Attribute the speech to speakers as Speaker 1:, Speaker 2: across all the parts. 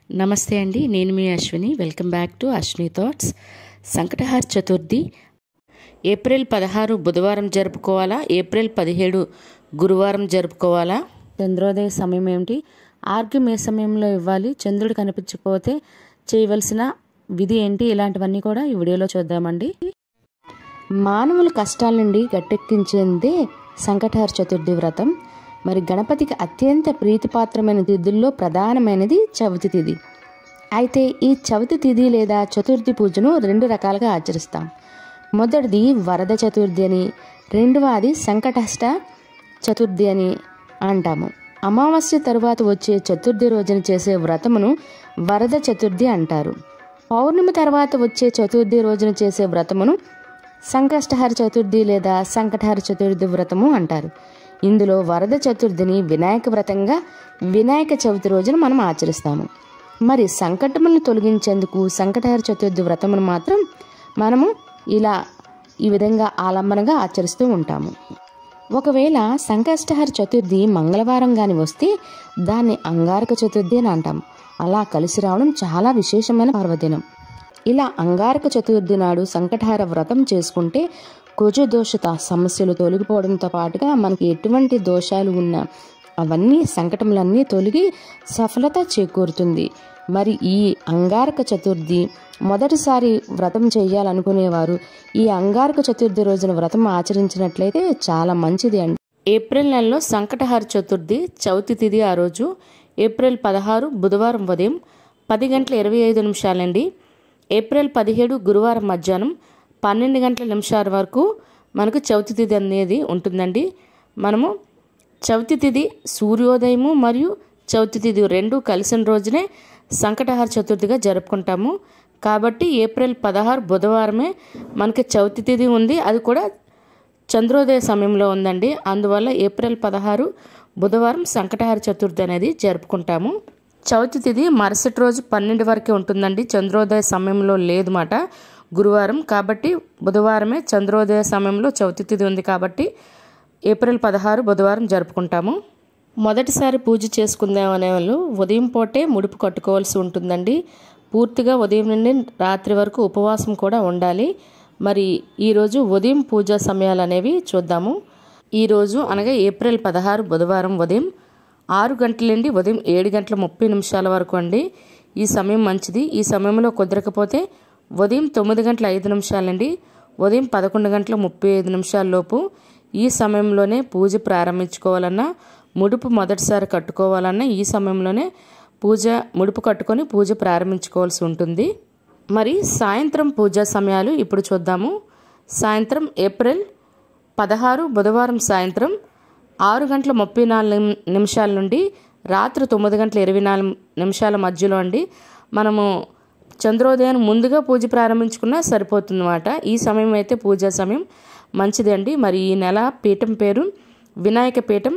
Speaker 1: నమస్తే అండి, నేను మీ Ashwini. Welcome back to Ashwini thoughts. Sankatahara Chaturthi April 16 బుధవారం జరుపుకోవాలా, ఏప్రిల్ 17 గురువారం జరుపుకోవాలా? చంద్రోదయ సమయం ఏమిటి? ఆర్గ్యం ఏ సమయంలో ఇవ్వాలి? చంద్రుడు కనిపించకపోతే చేయవలసిన విధి ఏంటి? ఇలాంటివన్నీ కూడా ఈ వీడియోలో చూద్దామండి. మానవుల కష్టాల నుండి గట్టెక్కించేదే సంకటహార చతుర్థి వ్రతం. మరి గణపతికి అత్యంత ప్రీతిపాత్రమైన తిథుల్లో ప్రధానమైనది చవితి తిథి. అయితే ఈ చవితి తిథి లేదా చతుర్థి పూజను రెండు రకాలుగా ఆచరిస్తాం. మొదటిది వరద చతుర్థి అని, రెండవది సంకటహర చతుర్థి అని అంటాము. అమావాస్య తరువాత వచ్చే చతుర్థి రోజున చేసే వ్రతమును వరద చతుర్థి అంటారు. పౌర్ణమి తర్వాత వచ్చే చతుర్థి రోజున చేసే వ్రతమును సంకష్టహార చతుర్థి లేదా సంకటహార చతుర్థి వ్రతము అంటారు. ఇందులో వరద చతుర్థిని వినాయక వ్రతంగా వినాయక చవితి రోజున మనం ఆచరిస్తాము. మరి సంకటములను తొలగించేందుకు సంకటహార చతుర్థి వ్రతమును మాత్రం మనము ఈ విధంగా ఆలంబనగా ఆచరిస్తూ ఉంటాము. ఒకవేళ సంకష్టహార చతుర్థి మంగళవారం కానీ వస్తే దాన్ని అంగారక చతుర్థి అని అంటాము. అలా కలిసి రావడం చాలా విశేషమైన పర్వదినం. ఇలా అంగారక చతుర్థి నాడు సంకటహార వ్రతం చేసుకుంటే కుజదోషత సమస్యలు తొలగిపోవడంతో పాటుగా మనకి ఎటువంటి దోషాలు ఉన్నా అవన్నీ సంకటములన్నీ తొలగి సఫలత చేకూరుతుంది. మరి ఈ అంగారక చతుర్థి మొదటిసారి వ్రతం చేయాలనుకునేవారు ఈ అంగారక చతుర్థి రోజున వ్రతం ఆచరించినట్లయితే చాలా మంచిది అండి. ఏప్రిల్ నెలలో సంకటహార చతుర్థి చవితి తిథి ఆ రోజు ఏప్రిల్ 16 బుధవారం ఉదయం 10:25 అండి. ఏప్రిల్ 17 గురువారం మధ్యాహ్నం 12:00 వరకు మనకు చవితి తిథి అనేది ఉంటుందండి. మనము చవితి తిథి సూర్యోదయము మరియు చవితి తిథి రెండు కలిసిన రోజునే సంకటహార చతుర్థిగా జరుపుకుంటాము. కాబట్టి ఏప్రిల్ 16 బుధవారమే మనకి చవితి తిథి ఉంది, అది కూడా చంద్రోదయ సమయంలో ఉందండి. అందువల్ల ఏప్రిల్ 16 బుధవారం సంకటహార చతుర్థి అనేది జరుపుకుంటాము. చవితి తిథి మరుసటి రోజు 12 వరకే ఉంటుందండి, చంద్రోదయ సమయంలో లేదు మాట గురువారం. కాబట్టి బుధవారమే చంద్రోదయ సమయంలో చవితి తిథి ఉంది కాబట్టి ఏప్రిల్ 16 బుధవారం జరుపుకుంటాము. మొదటిసారి పూజ చేసుకుందాం అనే వాళ్ళు ఉదయం పూటే ముడుపు కట్టుకోవాల్సి ఉంటుందండి. పూర్తిగా ఉదయం నుండి రాత్రి వరకు ఉపవాసం కూడా ఉండాలి. మరి ఈరోజు ఉదయం పూజా సమయాలు అనేవి చూద్దాము. ఈరోజు అనగా ఏప్రిల్ 16 బుధవారం ఉదయం 6 గంటల నుండి ఉదయం 7:30 వరకు అండి. ఈ సమయం మంచిది. ఈ సమయంలో కుదరకపోతే ఉదయం 9:05 నుండి ఉదయం 11:35 లోపు ఈ సమయంలోనే పూజ ప్రారంభించుకోవాలన్నా, ముడుపు మొదటిసారి కట్టుకోవాలన్నా ఈ సమయంలోనే ముడుపు కట్టుకొని పూజ ప్రారంభించుకోవాల్సి ఉంటుంది. మరి సాయంత్రం పూజా సమయాలు ఇప్పుడు చూద్దాము. సాయంత్రం ఏప్రిల్ 16 బుధవారం సాయంత్రం 6:34 నుండి రాత్రి 9:24 మధ్యలో అండి. మనము చంద్రోదయాన్ని ముందుగా పూజ ప్రారంభించుకున్నా సరిపోతుందన్నమాట. ఈ సమయం అయితే పూజా సమయం మంచిది అండి. మరి ఈ నెల పీఠం పేరు వినాయక పీఠం,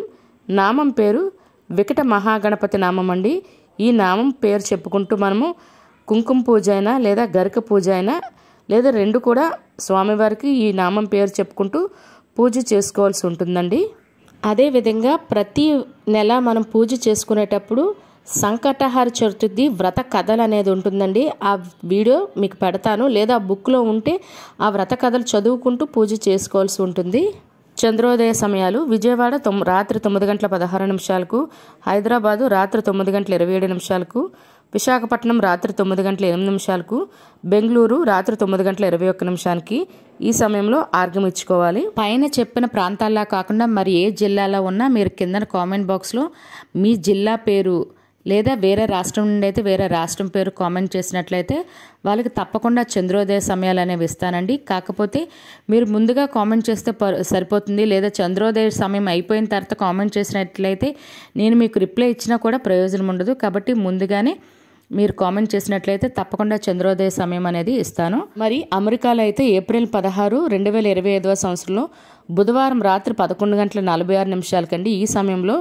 Speaker 1: నామం పేరు వికట మహాగణపతి నామం అండి. ఈ నామం పేరు చెప్పుకుంటూ మనము కుంకుమ పూజ అయినా లేదా గరిక పూజ అయినా లేదా రెండు కూడా స్వామివారికి ఈ నామం పేరు చెప్పుకుంటూ పూజ చేసుకోవాల్సి ఉంటుందండి. అదేవిధంగా ప్రతి నెల మనం పూజ చేసుకునేటప్పుడు సంకటహార చతుర్థి వ్రత కథలు అనేది ఉంటుందండి. ఆ వీడియో మీకు పెడతాను, లేదా బుక్లో ఉంటే ఆ వ్రత కథలు చదువుకుంటూ పూజ చేసుకోవాల్సి ఉంటుంది. చంద్రోదయ సమయాలు విజయవాడ రాత్రి 9:16, హైదరాబాదు రాత్రి 9:27, విశాఖపట్నం రాత్రి 9:08, బెంగళూరు రాత్రి 9:21 ఈ సమయంలో ఆర్గ్యం ఇచ్చుకోవాలి. పైన చెప్పిన ప్రాంతాల్లో కాకుండా మరి ఏ జిల్లాలో ఉన్నా మీరు కింద కామెంట్ బాక్స్లో మీ జిల్లా పేరు లేదా వేరే రాష్ట్రం నుండి అయితే వేరే రాష్ట్రం పేరు కామెంట్ చేసినట్లయితే వాళ్ళకి తప్పకుండా చంద్రోదయ సమయాలు అనేవి ఇస్తానండి. కాకపోతే మీరు ముందుగా కామెంట్ చేస్తే సరిపోతుంది, లేదా చంద్రోదయ సమయం అయిపోయిన తర్వాత కామెంట్ చేసినట్లయితే నేను మీకు రిప్లై ఇచ్చినా కూడా ప్రయోజనం ఉండదు. కాబట్టి ముందుగానే మీరు కామెంట్ చేసినట్లయితే తప్పకుండా చంద్రోదయ సమయం అనేది ఇస్తాను. మరి అమెరికాలో అయితే ఏప్రిల్ 16 2025 సంవత్సరంలో బుధవారం రాత్రి 11:46 ఈ సమయంలో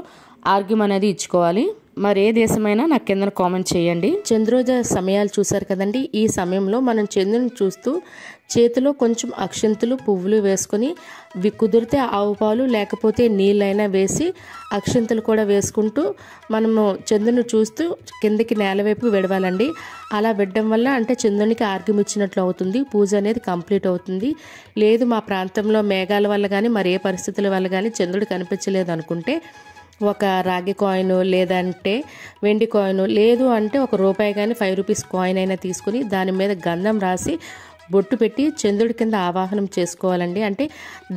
Speaker 1: ఆర్గ్యం అనేది ఇచ్చుకోవాలి. మరి ఏ దేశమైనా నాకు కింద కామెంట్ చేయండి. చంద్రోదయ సమయాలు చూసారు కదండి. ఈ సమయంలో మనం చంద్రుని చూస్తూ చేతిలో కొంచెం అక్షింతలు పువ్వులు వేసుకొని కుదిరితే ఆవు పాలు లేకపోతే నీళ్ళైనా వేసి అక్షింతలు కూడా వేసుకుంటూ మనము చంద్రుని చూస్తూ కిందకి నేల వైపు విడవాలండి. అలా విడడం వల్ల అంటే చంద్రునికి ఆర్గ్యం ఇచ్చినట్లు అవుతుంది, పూజ అనేది కంప్లీట్ అవుతుంది. లేదు మా ప్రాంతంలో మేఘాల వల్ల కానీ మరి ఏ పరిస్థితుల వల్ల కానీ చంద్రుడు కనిపించలేదు అనుకుంటే ఒక రాగి కాయిన్ లేదంటే వెండి కాయిన్, లేదు అంటే ఒక రూపాయి కానీ 5 రూపీస్ కాయిన్ అయినా తీసుకుని దాని మీద గంధం రాసి బొట్టు పెట్టి చంద్రుడి కింద ఆవాహనం చేసుకోవాలండి. అంటే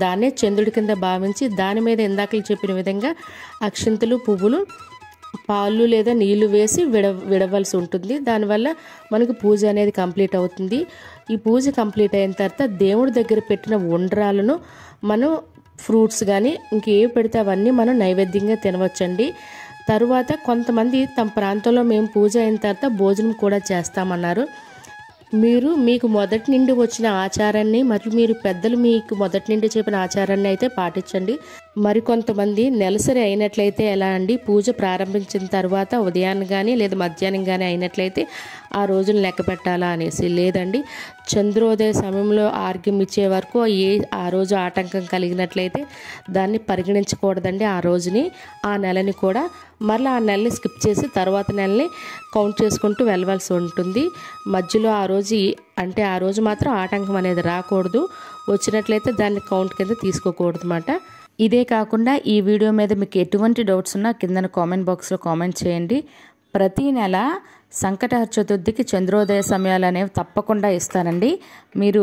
Speaker 1: దాన్నే చంద్రుడి కింద భావించి దాని మీద ఇందాకలు చెప్పిన విధంగా అక్షింతలు పువ్వులు పాలు లేదా నీళ్లు వేసి విడవలసి ఉంటుంది. దానివల్ల మనకు పూజ అనేది కంప్లీట్ అవుతుంది. ఈ పూజ కంప్లీట్ అయిన తర్వాత దేవుడి దగ్గర పెట్టిన ఉండ్రాలను మనం ఫ్రూట్స్ కానీ ఇంకేవి పెడితే అవన్నీ మనం నైవేద్యంగా తినవచ్చండి. తరువాత కొంతమంది తమ ప్రాంతంలో మేము పూజ అయిన తర్వాత భోజనం కూడా చేస్తామన్నారు. మీకు మొదటి నుండి వచ్చిన ఆచారాన్ని మరియు మీరు పెద్దలు మీకు మొదటి నుండి చెప్పిన ఆచారాన్ని అయితే పాటించండి. మరికొంతమంది నెలసరి అయినట్లయితే ఎలా అండి, పూజ ప్రారంభించిన తర్వాత ఉదయాన్ని కానీ లేదా మధ్యాహ్నం కానీ అయినట్లయితే ఆ రోజును లెక్క పెట్టాలా అనేసి, లేదండి చంద్రోదయ సమయంలో ఆర్గ్యం ఇచ్చే వరకు ఆ రోజు ఆటంకం కలిగినట్లయితే దాన్ని పరిగణించకూడదండి. ఆ రోజుని ఆ నెలని కూడా మరలా ఆ నెలని స్కిప్ చేసి తర్వాత నెలని కౌంట్ చేసుకుంటూ వెళ్ళవలసి ఉంటుంది. మధ్యలో ఆ రోజు అంటే ఆ రోజు మాత్రం ఆటంకం అనేది రాకూడదు. వచ్చినట్లయితే దాన్ని కౌంట్ కింద తీసుకోకూడదు అన్నమాట. ఇదే కాకుండా ఈ వీడియో మీద మీకు ఎటువంటి డౌట్స్ ఉన్నా కింద కామెంట్ బాక్స్లో కామెంట్ చేయండి. ప్రతి నెల సంకటహర చతుర్థికి చంద్రోదయ సమయాలు అనేవి తప్పకుండా ఇస్తానండి. మీరు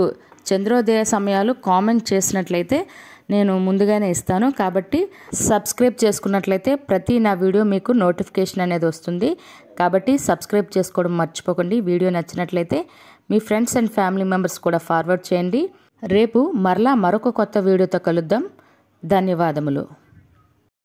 Speaker 1: చంద్రోదయ సమయాలు కామెంట్ చేసినట్లయితే నేను ముందుగానే ఇస్తాను. కాబట్టి సబ్స్క్రైబ్ చేసుకున్నట్లయితే ప్రతి నా వీడియో మీకు నోటిఫికేషన్ అనేది వస్తుంది. కాబట్టి సబ్స్క్రైబ్ చేసుకోవడం మర్చిపోకండి. వీడియో నచ్చినట్లయితే మీ ఫ్రెండ్స్ అండ్ ఫ్యామిలీ మెంబర్స్ కూడా ఫార్వర్డ్ చేయండి. రేపు మరలా మరొక కొత్త వీడియోతో కలుద్దాం. ధన్యవాదములు.